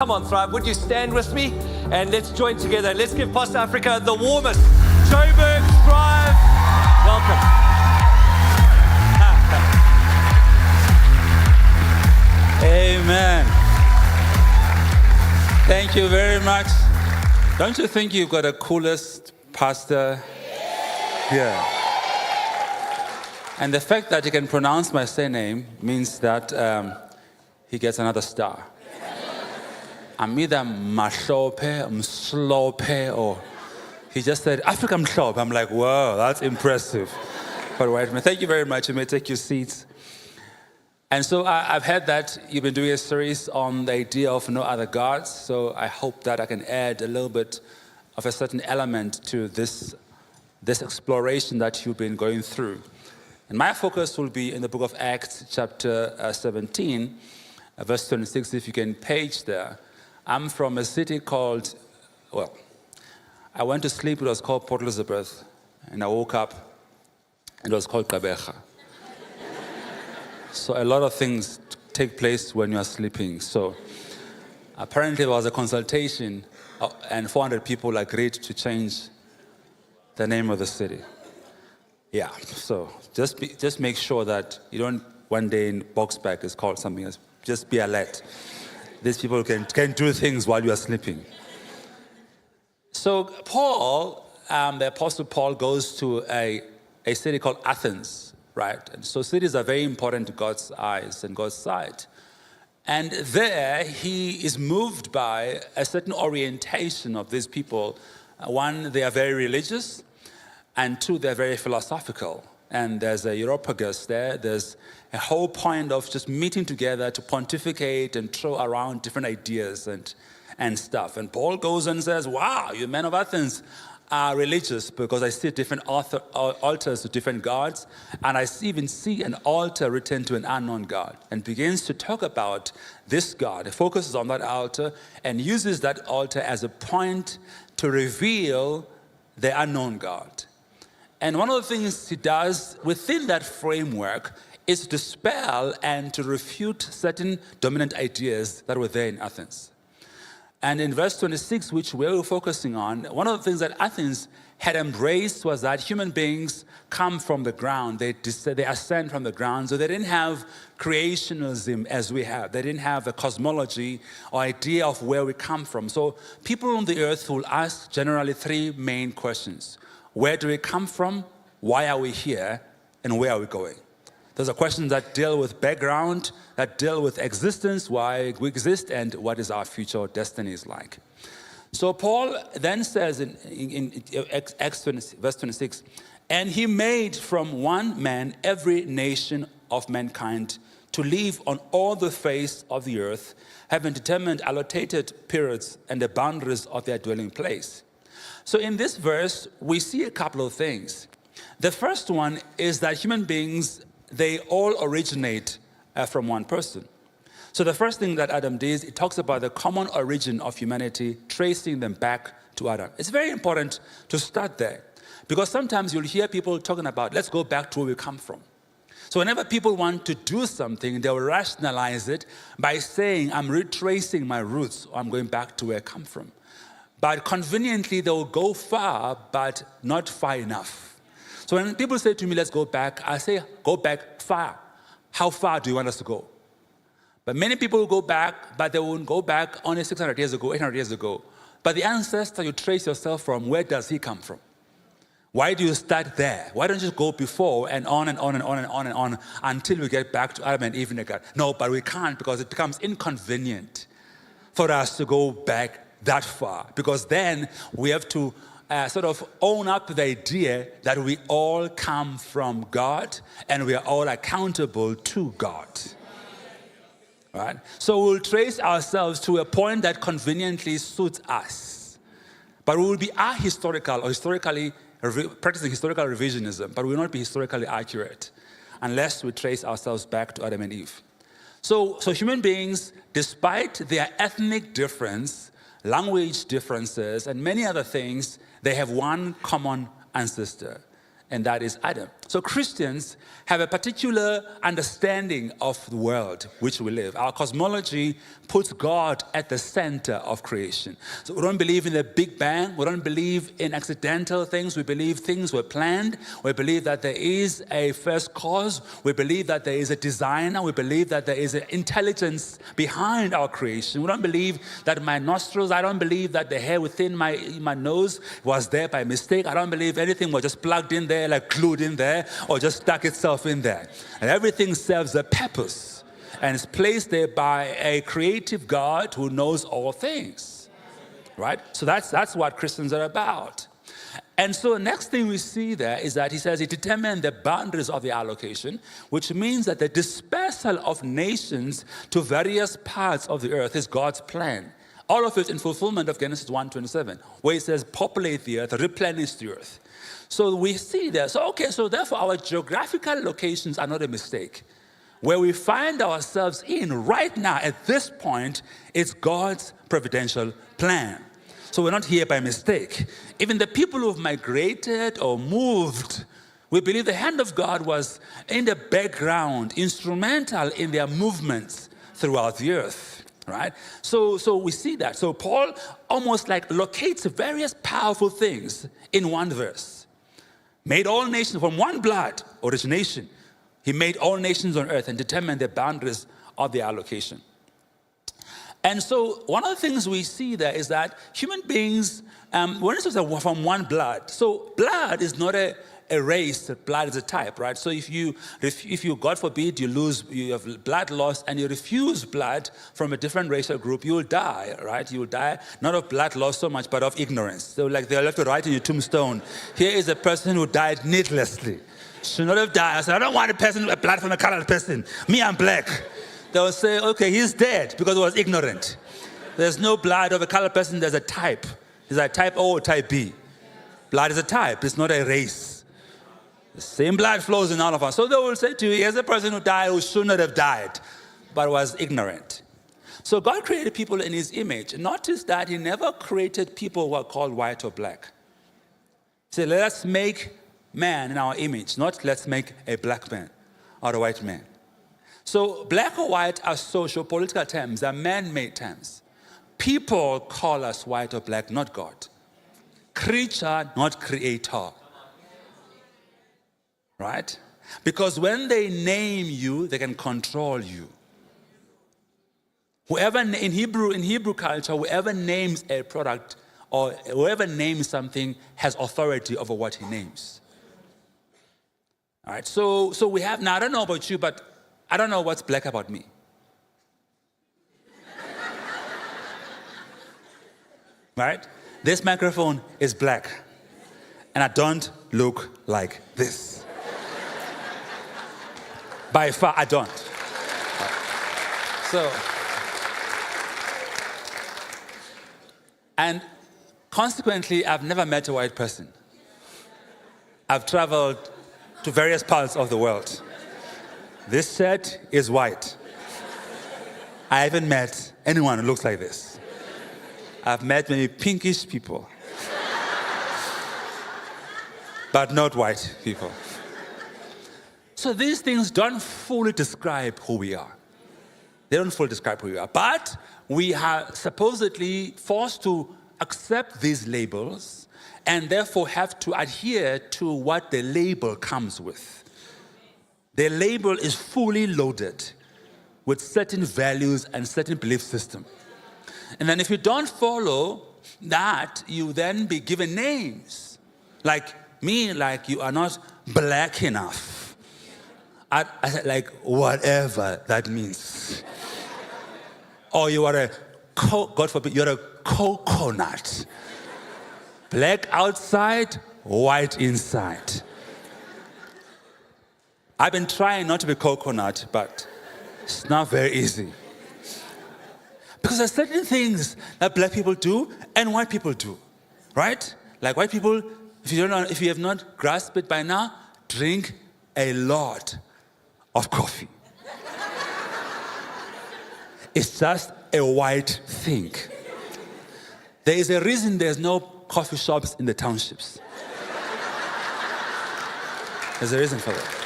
Come on, Thrive, would you stand with me? And let's join together. Let's give Pastor Afrika the warmest. Joburg, Thrive, welcome. Amen. Thank you very much. Don't you think you've got the coolest pastor here? And the fact that he can pronounce my surname means that he gets another star. I'm either Mhlophe, Mhlophe, or he just said, Afrika Mhlophe. I'm like, wow, that's impressive. But wait, thank you very much. You may take your seats. And so I've heard that you've been doing a series on the idea of no other gods. So I hope that I can add a little bit of a certain element to this exploration that you've been going through. And my focus will be in the book of Acts, chapter 17, verse 26, if you can page there. I'm from a city called, well, I went to sleep, it was called Port Elizabeth, and I woke up, it was called Gqeberha. So a lot of things take place when you are sleeping. So apparently there was a consultation, and 400 people agreed to change the name of the city. Yeah, so just make sure that you don't one day in Boxback is called something else. Just be alert. These people can do things while you are sleeping. So Paul, the Apostle Paul, goes to a city called Athens, right? And so cities are very important to God's eyes and God's sight. And there he is moved by a certain orientation of these people. One, they are very religious, and two, they're very philosophical. And there's a Areopagus there. There's a whole point of just meeting together to pontificate and throw around different ideas and stuff. And Paul goes and says, wow, you men of Athens are religious because I see different altars to different gods. And I even see an altar written to an unknown God. And begins to talk about this God. He focuses on that altar and uses that altar as a point to reveal the unknown God. And one of the things he does within that framework is to dispel and to refute certain dominant ideas that were there in Athens. And in verse 26, which we're focusing on, one of the things that Athens had embraced was that human beings come from the ground. They ascend from the ground. So they didn't have creationism as we have. They didn't have a cosmology or idea of where we come from. So people on the earth will ask generally three main questions. Where do we come from? Why are we here? And where are we going? Those are questions that deal with background, that deal with existence, why we exist, and what is our future destiny is like. So Paul then says in Acts 20, verse 26, and he made from one man every nation of mankind to live on all the face of the earth, having determined allocated periods and the boundaries of their dwelling place. So in this verse, we see a couple of things. The first one is that human beings, they all originate from one person. So the first thing that Adam did, it talks about the common origin of humanity, tracing them back to Adam. It's very important to start there, because sometimes you'll hear people talking about, let's go back to where we come from. So whenever people want to do something, they'll rationalize it by saying, I'm retracing my roots, or I'm going back to where I come from. But conveniently, they will go far, but not far enough. So when people say to me, let's go back, I say, go back far. How far do you want us to go? But many people will go back, but they won't go back only 600 years ago, 800 years ago. But the ancestor you trace yourself from, where does he come from? Why do you start there? Why don't you go before and on and on and on and on and on until we get back to Adam and Eve again? No, but we can't, because it becomes inconvenient for us to go back that far, because then we have to sort of own up the idea that we all come from God and we are all accountable to God. Right? So we'll trace ourselves to a point that conveniently suits us. But we will be ahistorical or historically practicing historical revisionism, but we will not be historically accurate unless we trace ourselves back to Adam and Eve. So human beings, despite their ethnic difference, language differences, and many other things, they have one common ancestor, and that is Adam. So Christians have a particular understanding of the world which we live. Our cosmology puts God at the center of creation. So we don't believe in the Big Bang. We don't believe in accidental things. We believe things were planned. We believe that there is a first cause. We believe that there is a designer. We believe that there is an intelligence behind our creation. We don't believe that my nostrils, I don't believe that the hair within my nose was there by mistake. I don't believe anything was just plugged in there, like glued in there, or just stuck itself in there. And everything serves a purpose and is placed there by a creative God who knows all things, right? So that's what Christians are about. And so the next thing we see there is that he says he determined the boundaries of the allocation, which means that the dispersal of nations to various parts of the earth is God's plan. All of it in fulfillment of Genesis 1:27, where he says, populate the earth, replenish the earth. So we see there. So therefore our geographical locations are not a mistake. Where we find ourselves in right now at this point, it's God's providential plan. So we're not here by mistake. Even the people who've migrated or moved, we believe the hand of God was in the background, instrumental in their movements throughout the earth. Right? So we see that. So Paul almost like locates various powerful things in one verse. Made all nations from one blood, origination. He made all nations on earth and determined the boundaries of their allocation. And so one of the things we see there is that human beings, when it's from one blood, so blood is not a race, blood is a type, right? So if you, God forbid, you have blood loss and you refuse blood from a different racial group, you'll die, right? You'll die, not of blood loss so much, but of ignorance. So like they'll have to write in your tombstone, here is a person who died needlessly. Should not have died. I said, I don't want a person, blood from a colored person. Me, I'm black. They'll say, okay, he's dead because he was ignorant. There's no blood of a colored person, there's a type. There's a type O or type B. Blood is a type, it's not a race. The same blood flows in all of us. So they will say to you, here's a person who died who should not have died, but was ignorant. So God created people in his image. Notice that he never created people who are called white or black. He said, let us make man in our image, not let's make a black man or a white man. So black or white are social, political terms, they're man-made terms. People call us white or black, not God. Creature, not creator. Right? Because when they name you, they can control you. Whoever in Hebrew culture, whoever names a product or whoever names something has authority over what he names. All right, so we have, now I don't know about you, but I don't know what's black about me. Right? This microphone is black, and I don't look like this. By far, I don't. So, and consequently, I've never met a white person. I've traveled to various parts of the world. This shirt is white. I haven't met anyone who looks like this. I've met many pinkish people, but not white people. So these things don't fully describe who we are. They don't fully describe who we are. But we are supposedly forced to accept these labels and therefore have to adhere to what the label comes with. The label is fully loaded with certain values and certain belief system. And then if you don't follow that, you then be given names. Like me, like you are not black enough. I said, like, whatever that means. Or you are God forbid, you're a coconut. Black outside, white inside. I've been trying not to be coconut, but it's not very easy. Because there's certain things that black people do and white people do, right? Like white people, if you have not grasped it by now, drink a lot of coffee. It's just a white thing. There is a reason there's no coffee shops in the townships. There's a reason for that.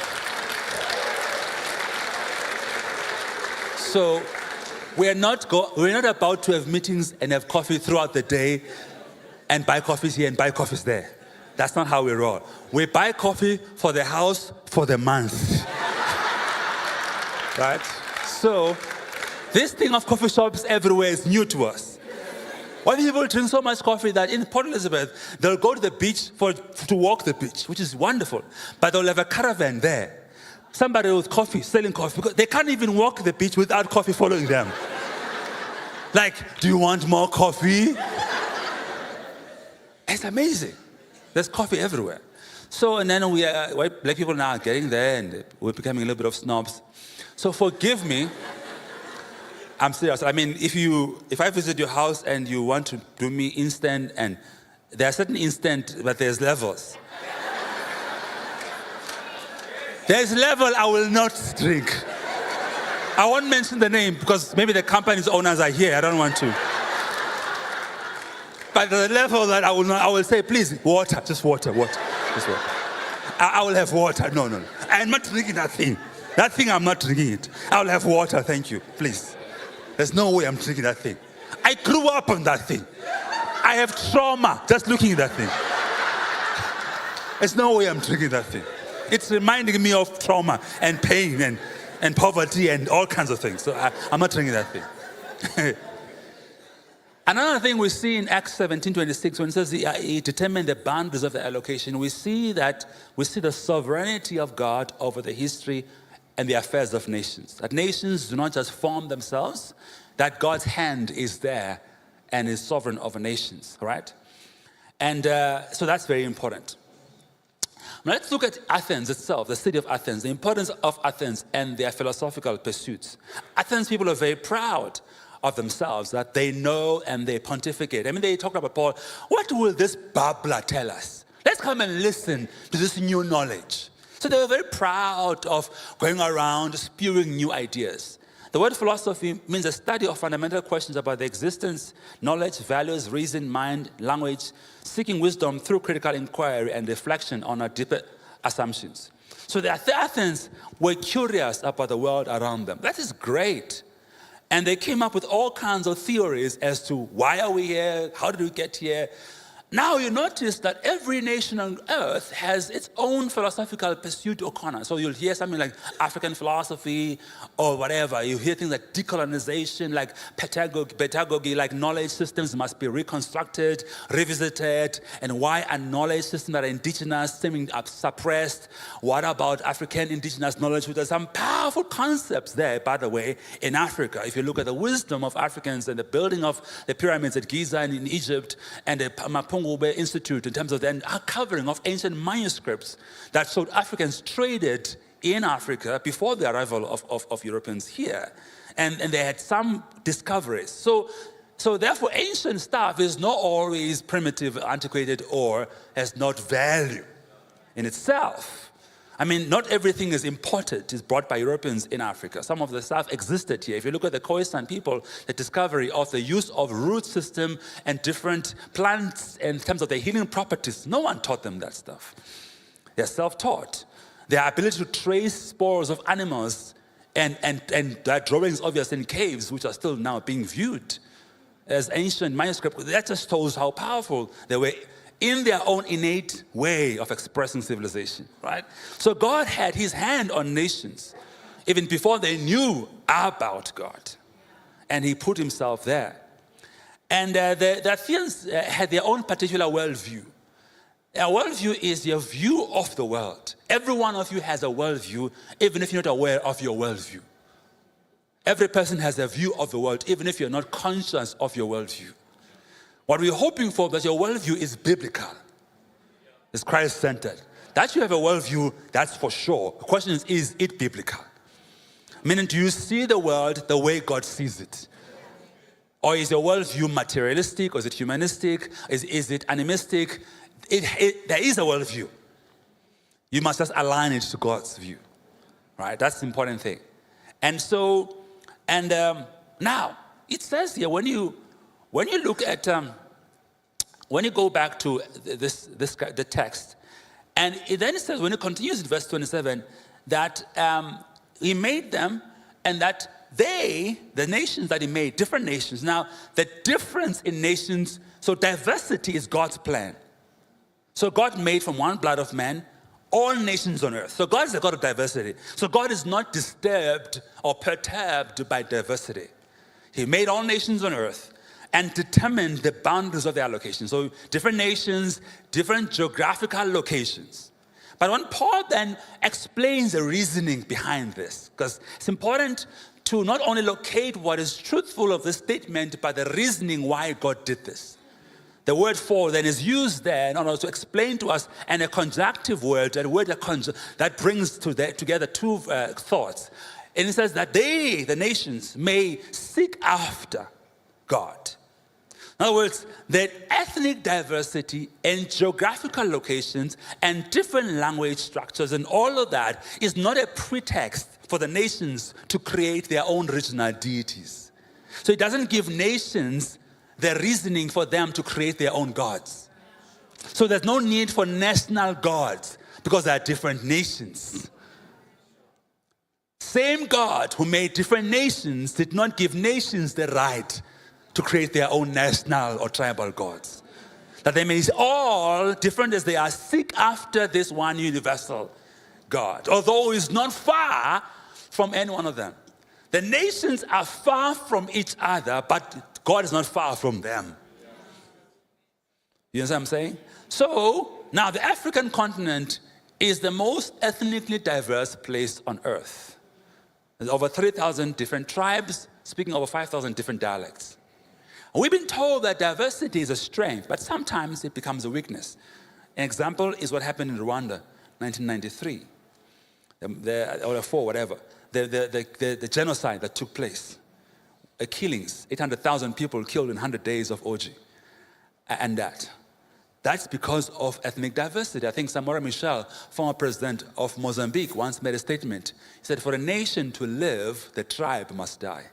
So we're not about to have meetings and have coffee throughout the day and buy coffees here and buy coffees there. That's not how we roll. We buy coffee for the house for the month. Right? So this thing of coffee shops everywhere is new to us. Why people drink so much coffee that in Port Elizabeth, they'll go to the beach to walk the beach, which is wonderful. But they'll have a caravan there. Somebody with coffee, selling coffee, because they can't even walk the beach without coffee following them. Like, do you want more coffee? It's amazing. There's coffee everywhere. So, and then black people now are getting there and we're becoming a little bit of snobs. So forgive me. I'm serious. I mean, if I visit your house and you want to do me instant, and there are certain instant, but there's levels. There's level I will not drink. I won't mention the name because maybe the company's owners are here. I don't want to. But the level that I will say, please, water, just water. I will have water. No. I'm not drinking that thing. That thing, I'm not drinking it. I will have water, thank you, please. There's no way I'm drinking that thing. I grew up on that thing. I have trauma just looking at that thing. There's no way I'm drinking that thing. It's reminding me of trauma and pain and poverty and all kinds of things. So I'm not drinking that thing. Another thing we see in Acts 17:26, when it says he determined the boundaries of the allocation, we see the sovereignty of God over the history and the affairs of nations. That nations do not just form themselves, that God's hand is there and is sovereign over nations, right? And so that's very important. Now let's look at Athens itself, the city of Athens, the importance of Athens and their philosophical pursuits. Athens people are very proud of themselves, that they know and they pontificate. I mean, they talk about Paul, what will this babbler tell us? Let's come and listen to this new knowledge. So they were very proud of going around spewing new ideas. The word philosophy means a study of fundamental questions about the existence, knowledge, values, reason, mind, language, seeking wisdom through critical inquiry and reflection on our deeper assumptions. So the Athens were curious about the world around them. That is great. And they came up with all kinds of theories as to why are we here, how did we get here. Now you notice that every nation on earth has its own philosophical pursuit or corner. So you'll hear something like African philosophy or whatever. You hear things like decolonization, like pedagogy, like knowledge systems must be reconstructed, revisited, and why are knowledge systems that are indigenous seeming suppressed? What about African indigenous knowledge? There's some powerful concepts there, by the way, in Africa. If you look at the wisdom of Africans and the building of the pyramids at Giza and in Egypt and the Mapungubwe Institute in terms of the uncovering of ancient manuscripts that showed Africans traded in Africa before the arrival of Europeans here. And they had some discoveries. So therefore, ancient stuff is not always primitive, antiquated, or has not value in itself. I mean, not everything is imported, is brought by Europeans in Africa. Some of the stuff existed here. If you look at the Khoisan people, the discovery of the use of root system and different plants in terms of their healing properties, no one taught them that stuff. They're self-taught. Their ability to trace spores of animals and their drawings, obviously, in caves, which are still now being viewed as ancient manuscripts, that just shows how powerful they were in their own innate way of expressing civilization, right? So God had his hand on nations, even before they knew about God. And he put himself there. And the Athenians had their own particular worldview. A worldview is your view of the world. Every one of you has a worldview, even if you're not aware of your worldview. Every person has a view of the world, even if you're not conscious of your worldview. What we're hoping for is that your worldview is biblical. It's Christ-centered. That you have a worldview, that's for sure. The question is it biblical? Meaning, do you see the world the way God sees it? Or is your worldview materialistic, or is it humanistic? Is it animistic? There is a worldview. You must just align it to God's view. Right? That's the important thing. And so, now, it says here, when you look at, when you go back to the text, And then it says, when it continues in verse 27, that he made them, and that they, the nations that he made, different nations. Now, the difference in nations, so diversity is God's plan. So God made from one blood of man all nations on earth. So God is a God of diversity. So God is not disturbed or perturbed by diversity. He made all nations on earth and determined the boundaries of their location. So different nations, different geographical locations. But when Paul then explains the reasoning behind this, because it's important to not only locate what is truthful of the statement, but the reasoning why God did this. The word for then is used there in order to explain to us, and a conjunctive word, a word that brings together two thoughts. And it says that they, the nations, may seek after God. In other words, that ethnic diversity and geographical locations and different language structures and all of that is not a pretext for the nations to create their own regional deities. So it doesn't give nations the reasoning for them to create their own gods. So there's no need for national gods because there are different nations. Same God who made different nations did not give nations the right to create their own national or tribal gods. That they may all, different as they are, seek after this one universal God, although he's not far from any one of them. The nations are far from each other, but God is not far from them. You understand what I'm saying? So, now the African continent is the most ethnically diverse place on earth. There's over 3,000 different tribes, speaking over 5,000 different dialects. And we've been told that diversity is a strength, but sometimes it becomes a weakness. An example is what happened in Rwanda, 1993, the genocide that took place. Killings, 800,000 people killed in 100 days of orgy. And that's because of ethnic diversity. I think Samora Michel, former president of Mozambique, once made a statement. He said, for a nation to live, the tribe must die.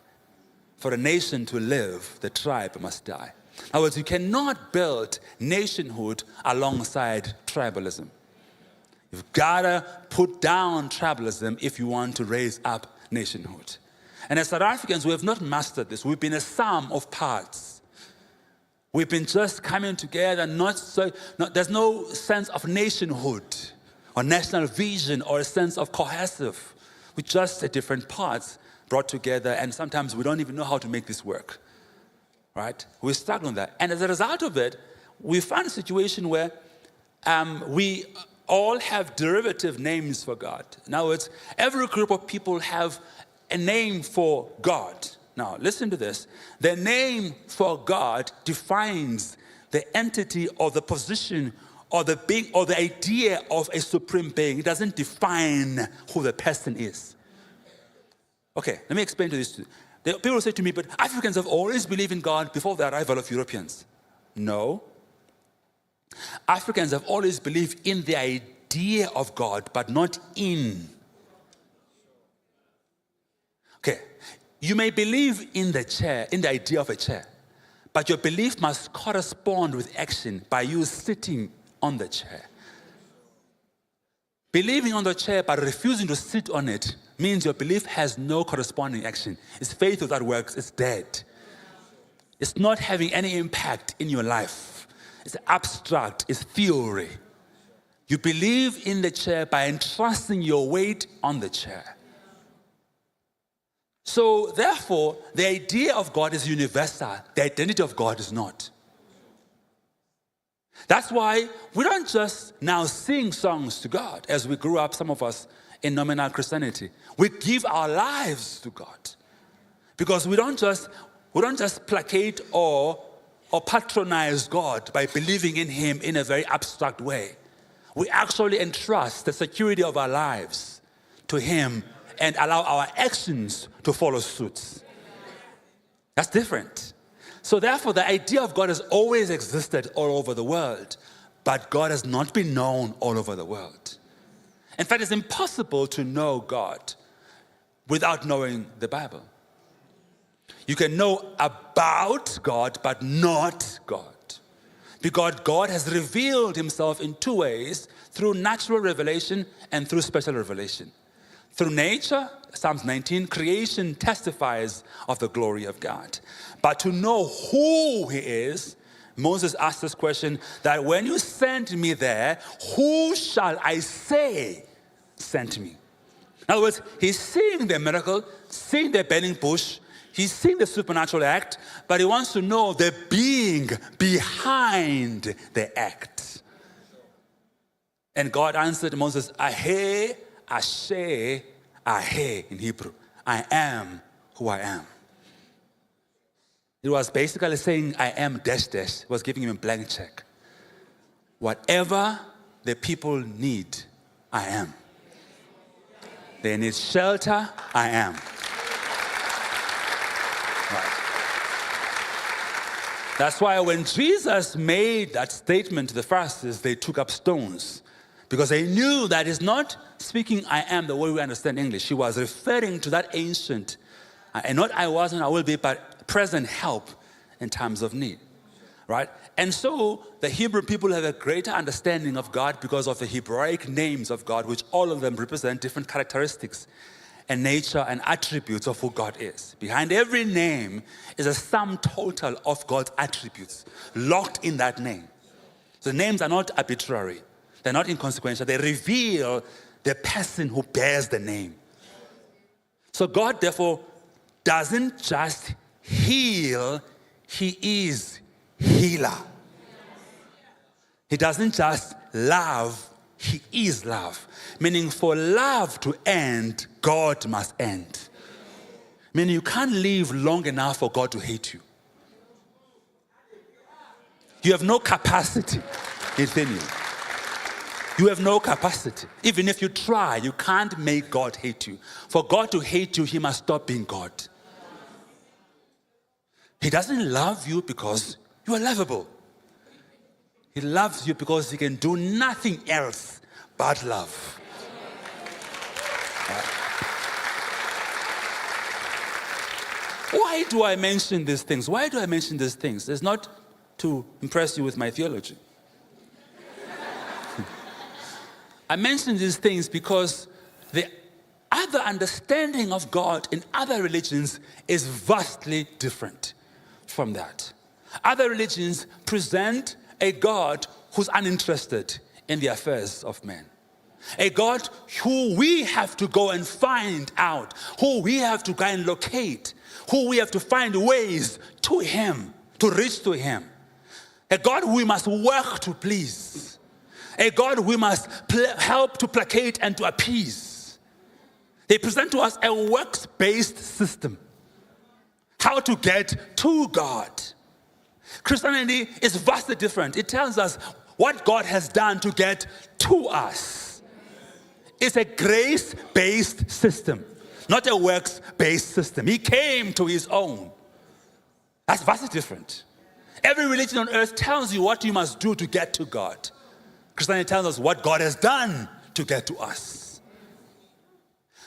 For a nation to live, the tribe must die. In other words, you cannot build nationhood alongside tribalism. You've got to put down tribalism if you want to raise up nationhood. And as South Africans, we have not mastered this. We've been a sum of parts. We've been just coming together, there's no sense of nationhood or national vision or a sense of cohesive. We're just the different parts brought together, and sometimes we don't even know how to make this work, right? We're stuck on that. And as a result of it, we find a situation where we all have derivative names for God. In other words, every group of people have a name for God. Now, listen to this. The name for God defines the entity or the position or the being or the idea of a supreme being. It doesn't define who the person is. Okay, let me explain to this. People say to me, but Africans have always believed in God before the arrival of Europeans. No. Africans have always believed in the idea of God, but not in. Okay, you may believe in the chair, in the idea of a chair, but your belief must correspond with action by you sitting on the chair. Believing on the chair but refusing to sit on it means your belief has no corresponding action. It's faith without works, it's dead. It's not having any impact in your life. It's abstract, it's theory. You believe in the chair by entrusting your weight on the chair. So therefore, the idea of God is universal. The identity of God is not. That's why we don't just now sing songs to God as we grew up, some of us, in nominal Christianity. We give our lives to God. Because we don't just placate or patronize God by believing in Him in a very abstract way. We actually entrust the security of our lives to Him and allow our actions to follow suit. That's different. So therefore, the idea of God has always existed all over the world, but God has not been known all over the world. In fact, it's impossible to know God without knowing the Bible. You can know about God, but not God. Because God has revealed himself in two ways, through natural revelation and through special revelation. Through nature, Psalms 19, creation testifies of the glory of God. But to know who he is, Moses asked this question, that when you sent me there, who shall I say sent me? In other words, he's seeing the miracle, seeing the burning bush, he's seeing the supernatural act, but he wants to know the being behind the act. And God answered Moses, Ahe, Ashe, Ahe in Hebrew. I am who I am. It was basically saying, I am dash dash. It was giving him a blank check. Whatever the people need, I am. They need shelter, I am. Right. That's why when Jesus made that statement to the Pharisees, they took up stones. Because they knew that he's not speaking I am the way we understand English. He was referring to that ancient, and not I was and I will be, but present help in times of need. Right? And so the Hebrew people have a greater understanding of God because of the Hebraic names of God, which all of them represent different characteristics and nature and attributes of who God is. Behind every name is a sum total of God's attributes locked in that name. So the names are not arbitrary. They're not inconsequential. They reveal the person who bears the name. So God, therefore, doesn't just heal, he is healer. He doesn't just love, he is love. Meaning for love to end, God must end. Meaning you can't live long enough for God to hate you. You have no capacity within you. You have no capacity. Even if you try, you can't make God hate you. For God to hate you, he must stop being God. He doesn't love you because you are lovable. He loves you because he can do nothing else but love. Why do I mention these things? Why do I mention these things? It's not to impress you with my theology. I mention these things because the other understanding of God in other religions is vastly different from that. Other religions present a God who's uninterested in the affairs of men. A God who we have to go and find out, who we have to go and locate, who we have to find ways to him, to reach to him. A God who we must work to please. A God we must help to placate and to appease. They present to us a works-based system. How to get to God. Christianity is vastly different. It tells us what God has done to get to us. It's a grace-based system, not a works-based system. He came to his own. That's vastly different. Every religion on earth tells you what you must do to get to God. Christianity tells us what God has done to get to us.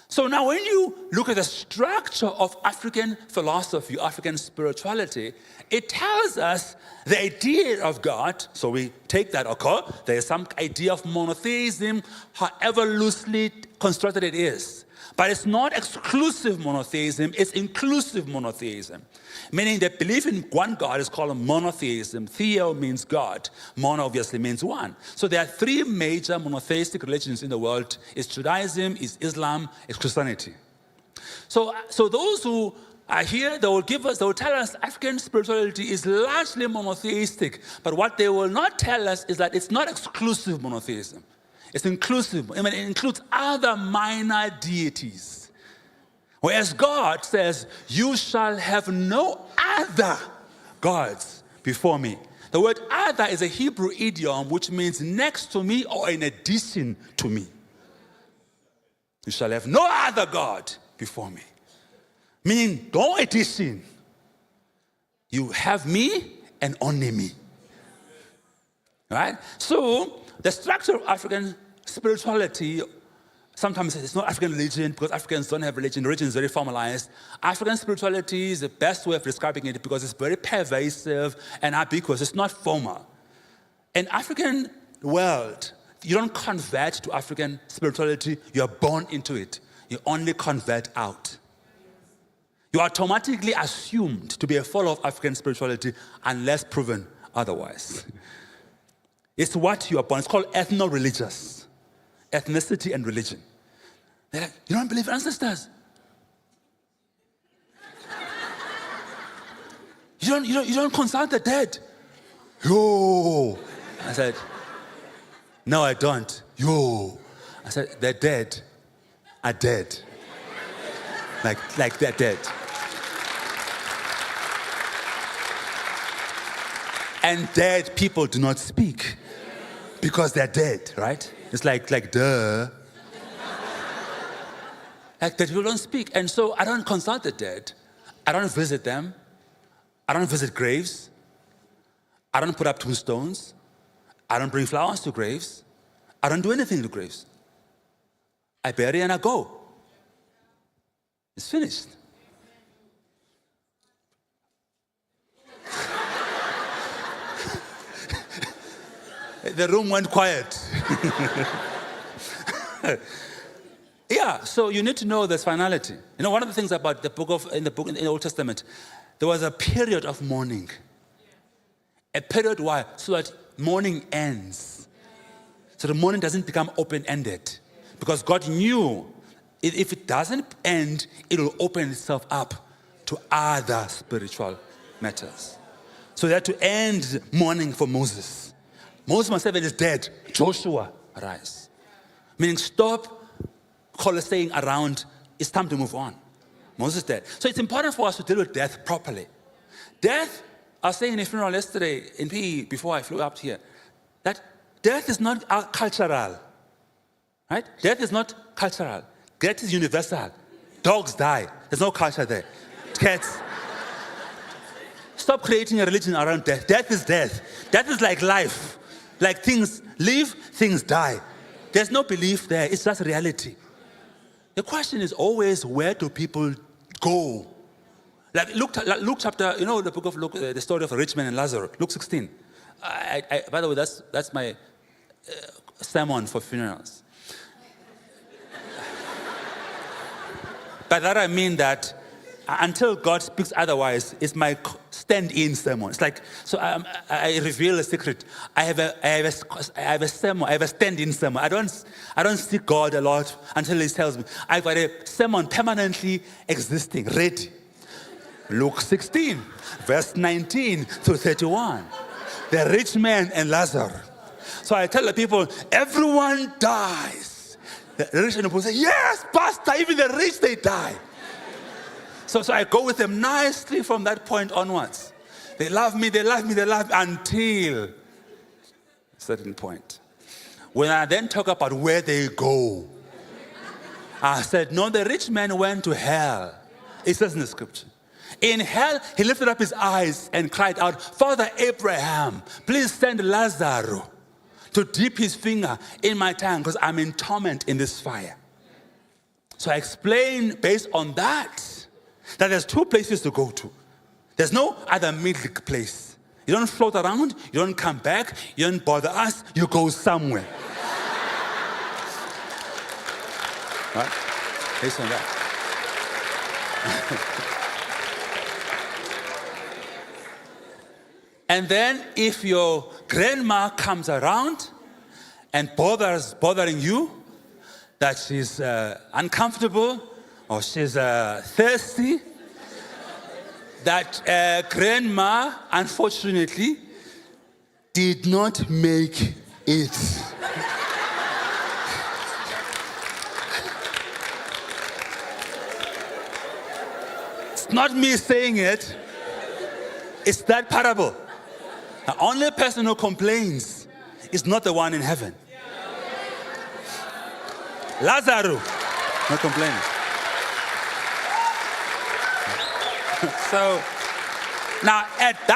So now when you look at the structure of African philosophy, African spirituality, it tells us the idea of God. So we take that, okay, there is some idea of monotheism, however loosely constructed it is. But it's not exclusive monotheism, it's inclusive monotheism. Meaning that belief in one God is called monotheism. Theo means God. Mono obviously means one. So there are three major monotheistic religions in the world. It's Judaism, it's Islam, it's Christianity. So those who are here, they will tell us African spirituality is largely monotheistic. But what they will not tell us is that it's not exclusive monotheism. It's inclusive. I mean, it includes other minor deities. Whereas God says, you shall have no other gods before me. The word other is a Hebrew idiom which means next to me or in addition to me. You shall have no other God before me. Meaning, no addition. You have me and only me. Right? So, the structure of African spirituality, sometimes it's not African religion because Africans don't have religion. Religion is very formalized. African spirituality is the best way of describing it because it's very pervasive and ubiquitous. It's not formal. In African world, you don't convert to African spirituality, you're born into it. You only convert out. You are automatically assumed to be a follower of African spirituality unless proven otherwise. It's what you are born. It's called ethno-religious. Ethnicity and religion. They're like, you don't believe in ancestors? You don't consult the dead? Yo! I said, no, I don't. Yo! I said, the dead are dead. Like they're dead. And dead people do not speak because they're dead, right? It's like duh. Like dead people don't speak. And so I don't consult the dead. I don't visit them. I don't visit graves. I don't put up tombstones. I don't bring flowers to graves. I don't do anything to graves. I bury and I go. It's finished. The room went quiet. Yeah, so you need to know this finality. You know, one of the things about in the Old Testament, there was a period of mourning. A period why? So that mourning ends. So the mourning doesn't become open-ended. Because God knew if it doesn't end, it will open itself up to other spiritual matters. So they had to end mourning for Moses. Moses must have is dead. Joshua, arise. Meaning stop staying around. It's time to move on. Moses is dead. So it's important for us to deal with death properly. Death, I was saying in a funeral yesterday in PE before I flew up here, that death is not cultural. Right? Death is not cultural. Death is universal. Dogs die. There's no culture there. Cats. Stop creating a religion around death. Death is death. Death is like life. Like things live, things die. There's no belief there. It's just reality. The question is always, where do people go? Like Luke chapter, you know the book of Luke, the story of a rich man and Lazarus, Luke 16. By the way, that's my sermon for funerals. By that I mean that until God speaks otherwise, it's my stand-in sermon. It's like, so I reveal a secret. I have a sermon. I have a stand-in sermon. I don't seek God a lot until He tells me. I've got a sermon permanently existing, ready. Luke 16, verse 19 to 31. The rich man and Lazarus. So I tell the people, everyone dies. The rich people say, yes, Pastor, even the rich, they die. So I go with them nicely from that point onwards. They love me until a certain point. When I then talk about where they go, I said, no, the rich man went to hell. It says in the scripture. In hell, he lifted up his eyes and cried out, Father Abraham, please send Lazarus to dip his finger in my tongue because I'm in torment in this fire. So I explain based on that there's two places to go to. There's no other middle place. You don't float around, you don't come back, you don't bother us, you go somewhere. Right? Based on that. And then if your grandma comes around and bothering you, that she's uncomfortable or she's thirsty, that grandma, unfortunately, did not make it. It's not me saying it. It's that parable. The only person who complains is not the one in heaven. Lazarus, not complaining. So now at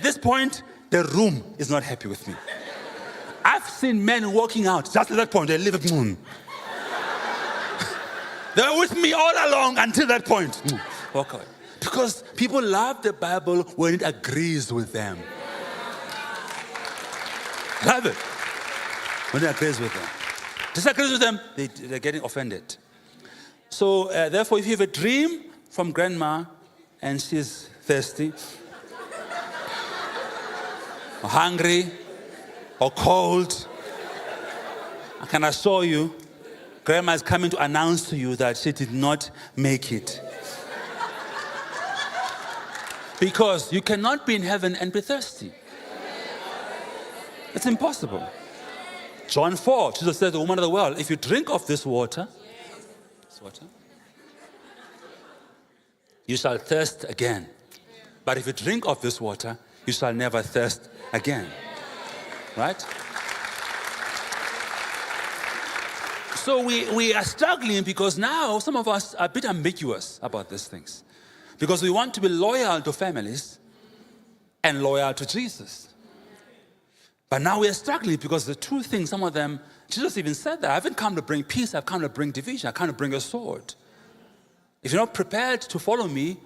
this point, the room is not happy with me. I've seen men walking out just at that point. They leave it. They were with me all along until that point. Walk away. Because people love the Bible when it agrees with them. Love it. When it agrees with them. Disagrees with them, they're getting offended. So therefore, if you have a dream from grandma and she's thirsty, or hungry, or cold, I can assure you, grandma is coming to announce to you that she did not make it. Because you cannot be in heaven and be thirsty. It's impossible. John 4, Jesus said to the woman of the well, if you drink of this water, you shall thirst again. But if you drink of this water, you shall never thirst again. Right? So we are struggling because now some of us are a bit ambiguous about these things. Because we want to be loyal to families and loyal to Jesus. But now we are struggling because the two things, some of them, Jesus even said that, I haven't come to bring peace, I've come to bring division, I've come to bring a sword. If you're not prepared to follow me,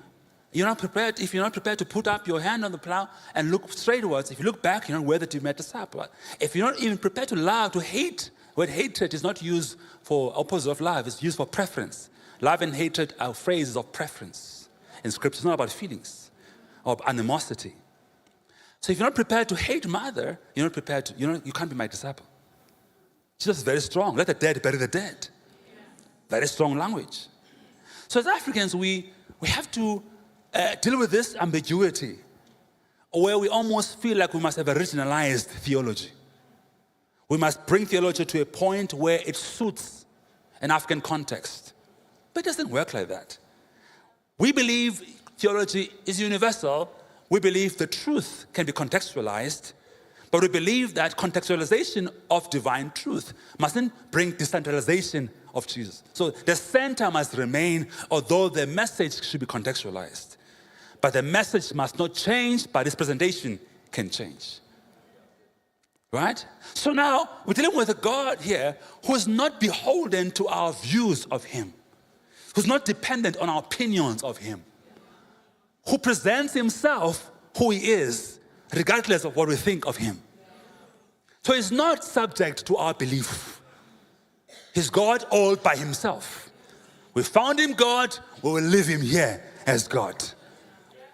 if you're not prepared to put up your hand on the plow and look straightwards, if you look back, you're not worthy to be my disciple. If you're not even prepared to love, to hate, word hatred is not used for opposite of love, it's used for preference. Love and hatred are phrases of preference. In Scripture, it's not about feelings or animosity. So if you're not prepared to hate mother, you're not prepared to, you can't be my disciple. Jesus is very strong. Let the dead bury the dead. Very strong language. So as Africans, we have to deal with this ambiguity, where we almost feel like we must have a regionalized theology. We must bring theology to a point where it suits an African context. But it doesn't work like that. We believe theology is universal. We believe the truth can be contextualized, but we believe that contextualization of divine truth mustn't bring decentralization of Jesus. So the center must remain, although the message should be contextualized. But the message must not change, but its presentation can change. Right? So now we're dealing with a God here who is not beholden to our views of him, who's not dependent on our opinions of him, who presents himself who he is, regardless of what we think of him. So he's not subject to our belief. He's God all by himself. We found him God, we will leave him here as God.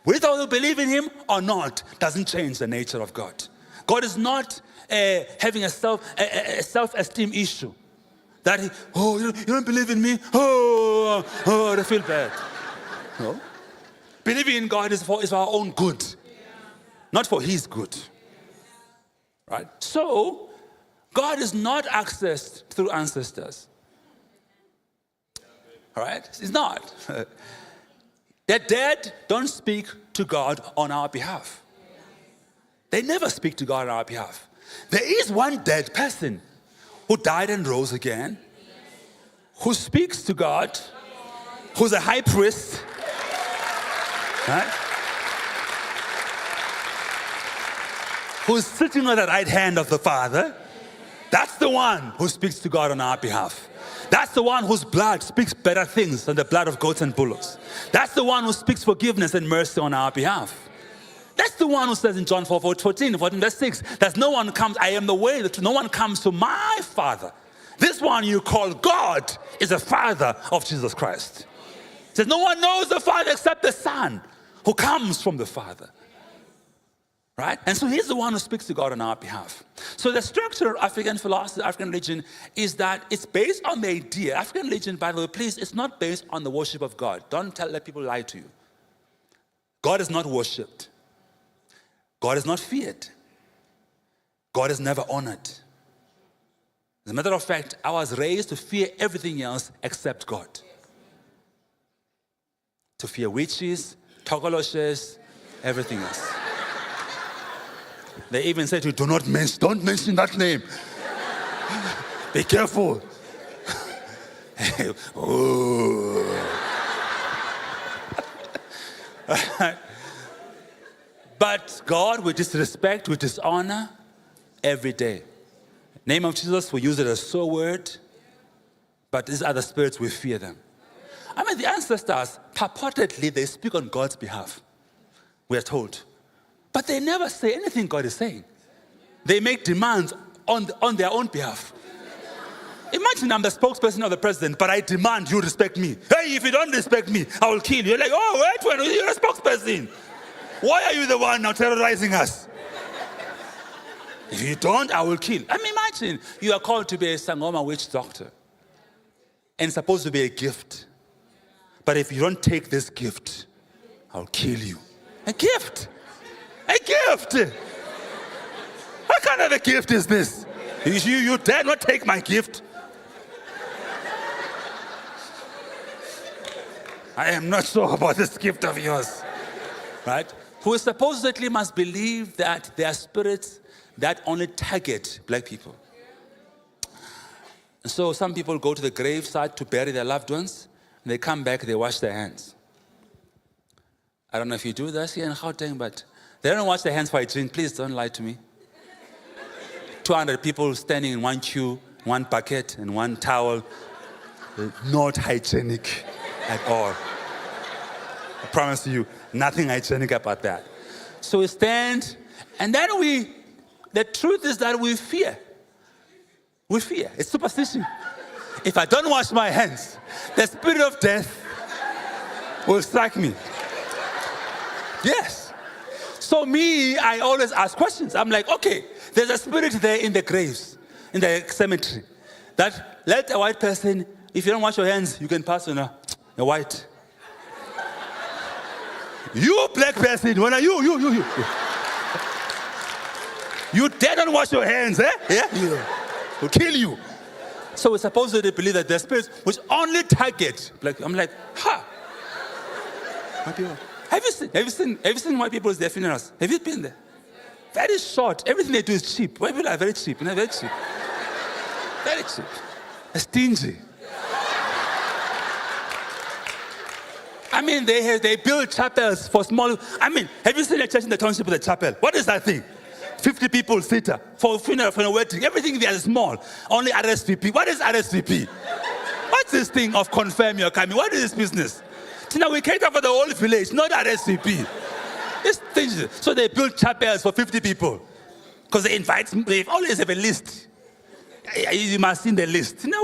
Whether we believe in him or not doesn't change the nature of God. God is not having a self-esteem issue. That you don't believe in me? I feel bad. No. Believing in God is for our own good, not for his good. Right? So, God is not accessed through ancestors. All right? He's not. The dead don't speak to God on our behalf. They never speak to God on our behalf. There is one dead person who died and rose again, who speaks to God, who's a high priest, right? Who's sitting on the right hand of the Father. That's the one who speaks to God on our behalf. That's the one whose blood speaks better things than the blood of goats and bullocks. That's the one who speaks forgiveness and mercy on our behalf. That's the one who says in John 14 verse 6, that no one comes, I am the way, that no one comes to my Father. This one you call God is the Father of Jesus Christ. It says no one knows the Father except the Son who comes from the Father. Right? And so he's the one who speaks to God on our behalf. So the structure of African philosophy, African religion, is that it's based on the idea. African religion, by the way, please, it's not based on the worship of God. Don't let people lie to you. God is not worshipped. God is not feared. God is never honored. As a matter of fact, I was raised to fear everything else except God. To fear witches, togoloshes, everything else. They even say to you, don't mention that name. Be careful. But God, we disrespect, we dishonor every day. Name of Jesus, we use it as so word, but these other spirits, we fear them. I mean, the ancestors purportedly they speak on God's behalf, we are told. But they never say anything God is saying. They make demands on their own behalf. Imagine I'm the spokesperson of the president, but I demand you respect me. Hey, if you don't respect me, I will kill you. You're like, oh, wait, you're a spokesperson. Why are you the one now terrorizing us? If you don't, I will kill. I mean, imagine you are called to be a Sangoma witch doctor and it's supposed to be a gift. But if you don't take this gift, I'll kill you. A gift. A gift. What kind of a gift is this? You dare not take my gift? I am not sure about this gift of yours. Right? Who supposedly must believe that there are spirits that only target black people. And so some people go to the graveside to bury their loved ones, and they come back, they wash their hands. I don't know if you do this here in Gauteng, but they don't wash their hands for hygiene. Please don't lie to me. 200 people standing in one queue, one bucket, and one towel. Not hygienic at all. I promise you, nothing hygienic about that. So we stand, and then the truth is that we fear. We fear. It's superstition. If I don't wash my hands, the spirit of death will strike me. Yes. So I always ask questions. I'm like, okay, there's a spirit there in the graves, in the cemetery, that let a white person, if you don't wash your hands, you can pass on a white. You black person, when are you. You dare not wash your hands, eh? Yeah? We'll kill you. So we're supposed to believe that the spirits which only target black. I'm like, Have you seen white people's their funerals? Have you been there? Very short. Everything they do is cheap. White people are very cheap. Very cheap. Very cheap. Stingy. I mean, they build chapels for small. I mean, have you seen a church in the township with a chapel? What is that thing? 50 people sitter for a funeral, for a wedding. Everything there is small. Only RSVP. What is RSVP? What's this thing of confirm you're coming? What is this business? Now we cater for the whole village, not RSVP. It's stingy. So they build chapels for 50 people. Because they always have a list. You must see the list. Now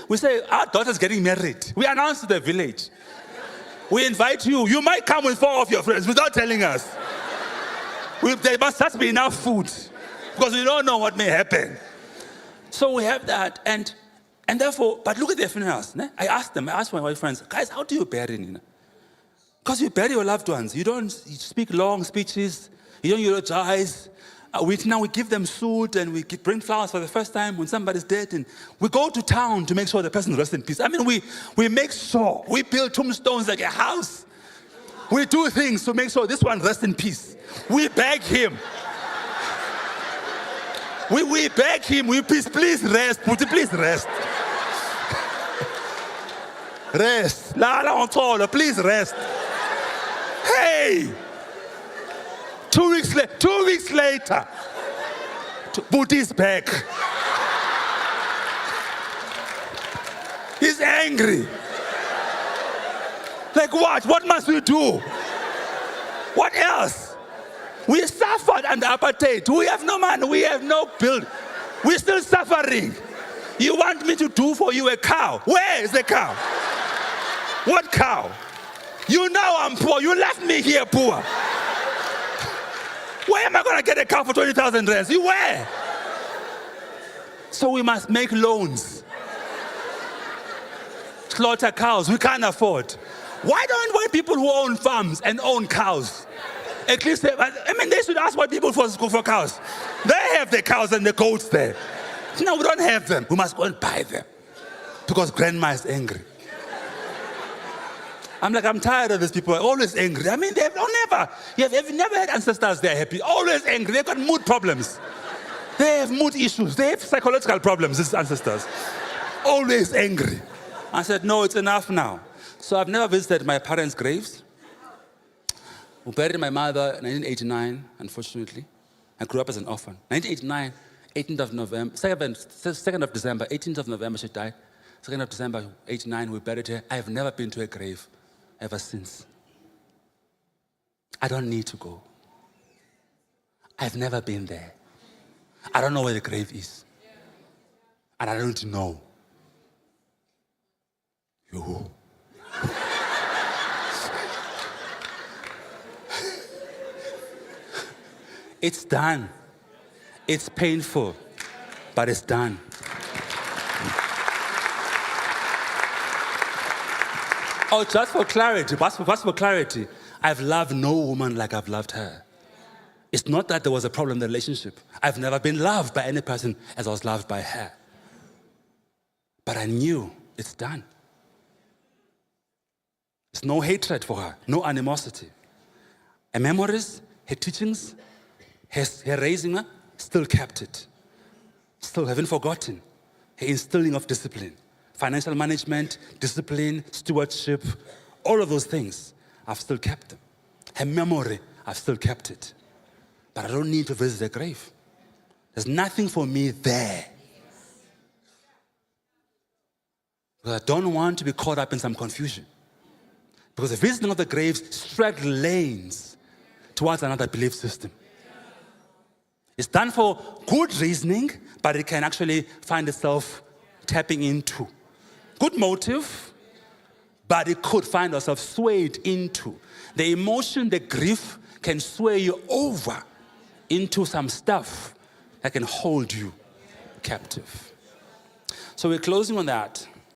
we say, our daughter's getting married. We announce to the village. We invite you. You might come with 4 of your friends without telling us. There must just be enough food. Because we don't know what may happen. So we have that. And therefore, but look at their funerals. Ne? I asked my white friends, guys, how do you bury? Because you bury your loved ones. You don't speak long speeches. You don't eulogize. Now we give them suit and we bring flowers for the first time when somebody's dead. And we go to town to make sure the person rests in peace. I mean, we make sure. We build tombstones like a house. We do things to make sure this one rests in peace. We beg him. We beg him. Please rest. Please rest. Rest. Please rest. Hey! 2 weeks later, Booty's back. He's angry. Like what? What must we do? What else? We suffered under apartheid. We have no money. We have no bill. We're still suffering. You want me to do for you a cow? Where is the cow? What cow? You know I'm poor. You left me here poor. Where am I going to get a cow for 20,000 rands? You where? So we must make loans. Slaughter cows. We can't afford. Why don't white people who own farms and own cows? At least, they should ask white people for cows. They have the cows and the goats there. No, we don't have them. We must go and buy them. Because grandma is angry. I'm tired of these people. Always angry. I mean, they've never had ancestors that are happy. Always angry. They've got mood problems. They have mood issues. They have psychological problems, these ancestors. Always angry. I said, no, it's enough now. So I've never visited my parents' graves. We buried my mother in 1989, unfortunately. I grew up as an orphan. 1989, 18th of November, 2nd of December, 18th of November she died. 2nd of December, 89, we buried her. I have never been to a grave ever since. I don't need to go. I've never been there. I don't know where the grave is. And I don't know. Yo. It's done. It's painful, but it's done. Oh, just for clarity, I've loved no woman like I've loved her. It's not that there was a problem in the relationship. I've never been loved by any person as I was loved by her. But I knew it's done. There's no hatred for her, no animosity. Her memories, her teachings, her raising her, still kept it. Still haven't forgotten. Her instilling of discipline, financial management, discipline, stewardship, all of those things, I've still kept them. Her memory, I've still kept it. But I don't need to visit her grave. There's nothing for me there. Because I don't want to be caught up in some confusion. Because the visiting of the graves straight lanes towards another belief system. It's done for good reasoning, but it can actually find itself tapping into. Good motive, but it could find itself swayed into. The emotion, the grief can sway you over into some stuff that can hold you captive. So we're closing on that.